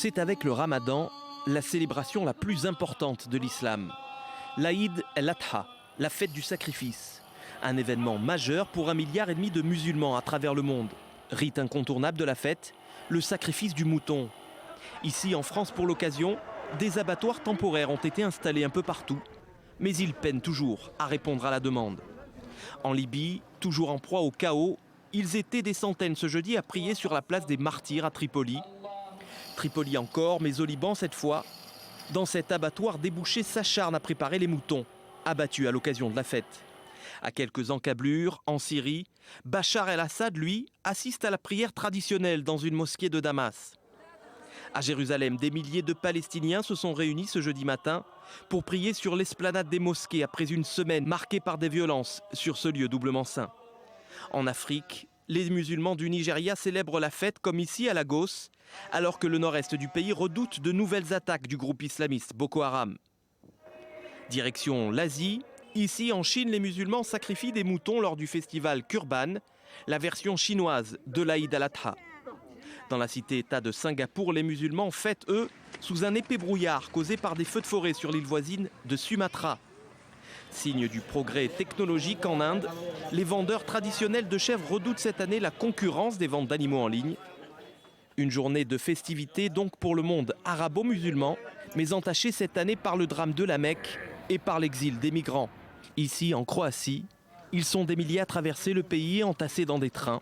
C'est avec le Ramadan la célébration la plus importante de l'islam. L'Aïd el-Adha, la fête du sacrifice. Un événement majeur pour 1,5 milliard de musulmans à travers le monde. Rite incontournable de la fête, le sacrifice du mouton. Ici en France pour l'occasion, des abattoirs temporaires ont été installés un peu partout. Mais ils peinent toujours à répondre à la demande. En Libye, toujours en proie au chaos, ils étaient des centaines ce jeudi à prier sur la place des Martyrs à Tripoli. Tripoli encore, mais au Liban cette fois. Dans cet abattoir, débouché s'acharne à préparer les moutons, abattus à l'occasion de la fête. À quelques encablures, en Syrie, Bachar el-Assad, lui, assiste à la prière traditionnelle dans une mosquée de Damas. À Jérusalem, des milliers de Palestiniens se sont réunis ce jeudi matin pour prier sur l'esplanade des mosquées après une semaine marquée par des violences sur ce lieu doublement saint. En Afrique, les musulmans du Nigeria célèbrent la fête comme ici à Lagos, alors que le nord-est du pays redoute de nouvelles attaques du groupe islamiste Boko Haram. Direction l'Asie, ici en Chine, les musulmans sacrifient des moutons lors du festival Kurban, la version chinoise de l'Aïd al-Adha. Dans la cité-État de Singapour, les musulmans fêtent, eux, sous un épais brouillard causé par des feux de forêt sur l'île voisine de Sumatra. Signe du progrès technologique en Inde, les vendeurs traditionnels de chèvres redoutent cette année la concurrence des ventes d'animaux en ligne. Une journée de festivité donc pour le monde arabo-musulman, mais entachée cette année par le drame de la Mecque et par l'exil des migrants. Ici, en Croatie, ils sont des milliers à traverser le pays entassés dans des trains,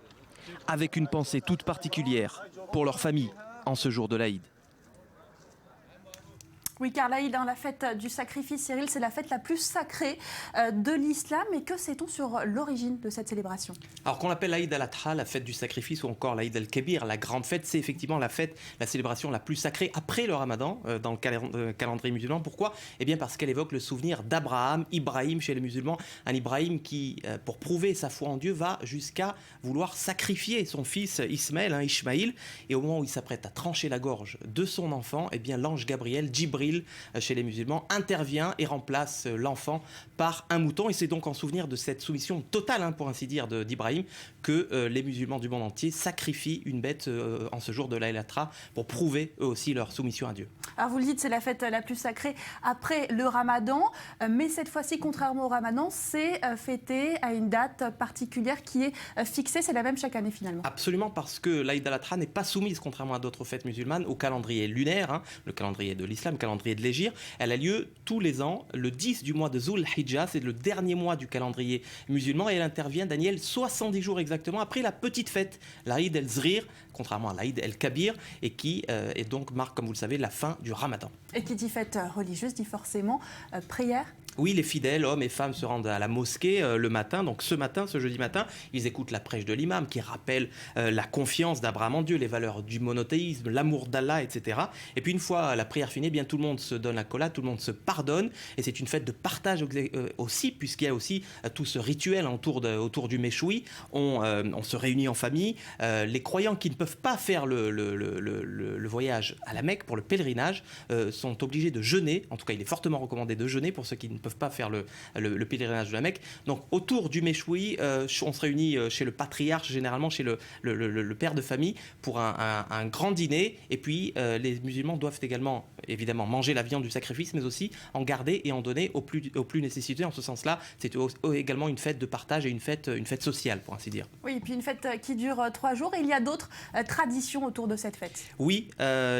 avec une pensée toute particulière pour leur famille en ce jour de l'Aïd. Oui, car l'Aïd, la fête du sacrifice, Cyril, c'est la fête la plus sacrée de l'islam. Et que sait-on sur l'origine de cette célébration? Alors qu'on l'appelle l'Aïd al-Adha, la fête du sacrifice, ou encore l'Aïd al-Kébir, la grande fête, c'est effectivement la fête, la célébration la plus sacrée après le Ramadan dans le calendrier musulman. Pourquoi? Eh bien parce qu'elle évoque le souvenir d'Abraham, Ibrahim chez les musulmans, un Ibrahim qui, pour prouver sa foi en Dieu, va jusqu'à vouloir sacrifier son fils Ismaël, Ishmaïl. Et au moment où il s'apprête à trancher la gorge de son enfant, eh bien l'ange Gabriel, Djibril, chez les musulmans, intervient et remplace l'enfant par un mouton. Et c'est donc en souvenir de cette soumission totale, pour ainsi dire, d'Ibrahim, que les musulmans du monde entier sacrifient une bête en ce jour de l'Aïd al-Adha pour prouver eux aussi leur soumission à Dieu. Alors vous le dites, c'est la fête la plus sacrée après le Ramadan, mais cette fois-ci, contrairement au Ramadan, c'est fêté à une date particulière qui est fixée. C'est la même chaque année finalement. Absolument, parce que l'Aïd al-Adha n'est pas soumise, contrairement à d'autres fêtes musulmanes, au calendrier lunaire, le calendrier de l'islam, le calendrier de l'Hégire. Elle a lieu tous les ans, le 10 du mois de Zul Hijjah, c'est le dernier mois du calendrier musulman, et elle intervient, Daniel, 70 jours exactement après la petite fête, l'Aïd el-Zrir, contrairement à l'Aïd el-Kabir, et qui est donc marque, comme vous le savez, la fin du Ramadan. Et qui dit fête religieuse dit forcément prière. Oui, les fidèles, hommes et femmes, se rendent à la mosquée le matin. Donc ce matin, ce jeudi matin, ils écoutent la prêche de l'imam qui rappelle la confiance d'Abraham en Dieu, les valeurs du monothéisme, l'amour d'Allah, etc. Et puis une fois la prière finie, eh bien tout le monde se donne la collade, tout le monde se pardonne. Et c'est une fête de partage aussi, puisqu'il y a aussi tout ce rituel autour du méchoui. On se réunit en famille. Les croyants qui ne peuvent pas faire le voyage à la Mecque pour le pèlerinage sont obligés de jeûner. En tout cas, il est fortement recommandé de jeûner pour ceux qui ne peuvent pas faire le pèlerinage de la Mecque. Donc autour du méchoui, on se réunit chez le patriarche, généralement chez le père de famille, pour un grand dîner. Et puis les musulmans doivent également, évidemment, manger la viande du sacrifice, mais aussi en garder et en donner aux plus nécessités. En ce sens-là, c'est également une fête de partage et une fête sociale, pour ainsi dire. Oui, et puis une fête qui dure 3 jours. Et il y a d'autres traditions autour de cette fête. Oui,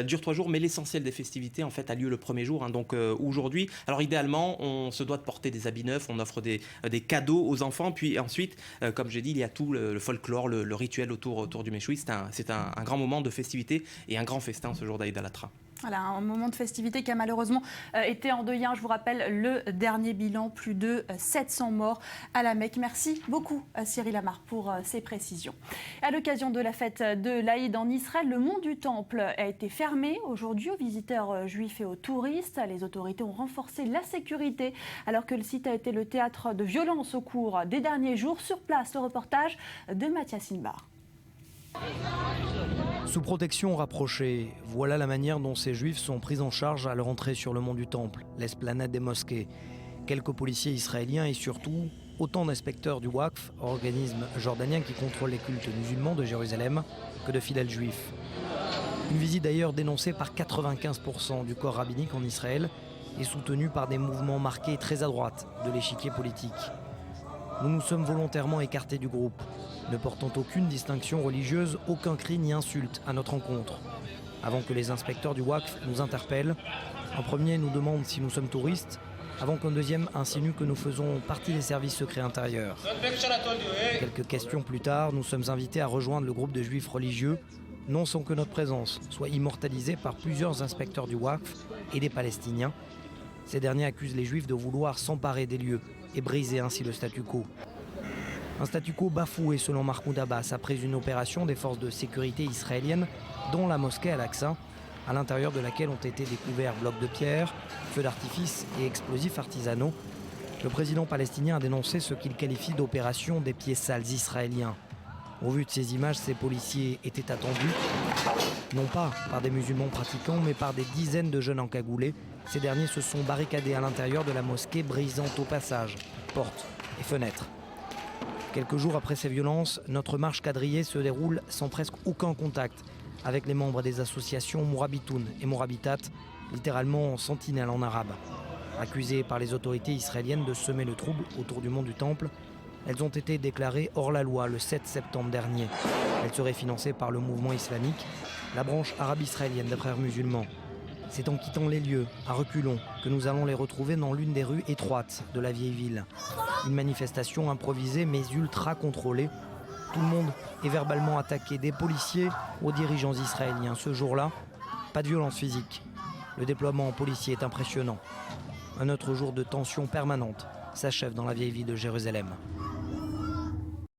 dure 3 jours, mais l'essentiel des festivités, en fait, a lieu le premier jour. Donc aujourd'hui, alors idéalement, on se doit de porter des habits neufs, on offre des cadeaux aux enfants, puis ensuite, comme j'ai dit, il y a tout le folklore, le rituel autour du méchoui. C'est un grand moment de festivité et un grand festin ce jour d'Aïd al-Adha. Voilà, un moment de festivité qui a malheureusement été endeuillé. Je vous rappelle le dernier bilan, plus de 700 morts à la Mecque. Merci beaucoup Cyril Amar pour ces précisions. À l'occasion de la fête de l'Aïd en Israël, le mont du Temple a été fermé aujourd'hui aux visiteurs juifs et aux touristes. Les autorités ont renforcé la sécurité alors que le site a été le théâtre de violences au cours des derniers jours. Sur place, le reportage de Mathias Inbar. Sous protection rapprochée, voilà la manière dont ces juifs sont pris en charge à leur entrée sur le mont du Temple, l'esplanade des mosquées. Quelques policiers israéliens et surtout autant d'inspecteurs du Waqf, organisme jordanien qui contrôle les cultes musulmans de Jérusalem, que de fidèles juifs. Une visite d'ailleurs dénoncée par 95% du corps rabbinique en Israël et soutenue par des mouvements marqués très à droite de l'échiquier politique. Nous nous sommes volontairement écartés du groupe, ne portant aucune distinction religieuse, aucun cri ni insulte à notre encontre. Avant que les inspecteurs du Waqf nous interpellent, un premier nous demande si nous sommes touristes, avant qu'un deuxième insinue que nous faisons partie des services secrets intérieurs. Quelques questions plus tard, nous sommes invités à rejoindre le groupe de juifs religieux, non sans que notre présence soit immortalisée par plusieurs inspecteurs du Waqf et des Palestiniens. Ces derniers accusent les juifs de vouloir s'emparer des lieux et briser ainsi le statu quo. Un statu quo bafoué selon Mahmoud Abbas après une opération des forces de sécurité israéliennes dont la mosquée Al-Aqsa, à l'intérieur de laquelle ont été découverts blocs de pierre, feux d'artifice et explosifs artisanaux. Le président palestinien a dénoncé ce qu'il qualifie d'opération des pieds sales israéliens. Au vu de ces images, ces policiers étaient attendus, non pas par des musulmans pratiquants, mais par des dizaines de jeunes encagoulés. Ces derniers se sont barricadés à l'intérieur de la mosquée, brisant au passage portes et fenêtres. Quelques jours après ces violences, notre marche quadrillée se déroule sans presque aucun contact avec les membres des associations Mourabitoun et Mourabitat, littéralement sentinelles en arabe. Accusées par les autorités israéliennes de semer le trouble autour du mont du Temple, elles ont été déclarées hors la loi le 7 septembre dernier. Elles seraient financées par le mouvement islamique, la branche arabe israélienne des Frères musulmans. C'est en quittant les lieux, à reculons, que nous allons les retrouver dans l'une des rues étroites de la vieille ville. Une manifestation improvisée mais ultra contrôlée. Tout le monde est verbalement attaqué, des policiers aux dirigeants israéliens. Ce jour-là, pas de violence physique. Le déploiement policier est impressionnant. Un autre jour de tension permanente s'achève dans la vieille ville de Jérusalem.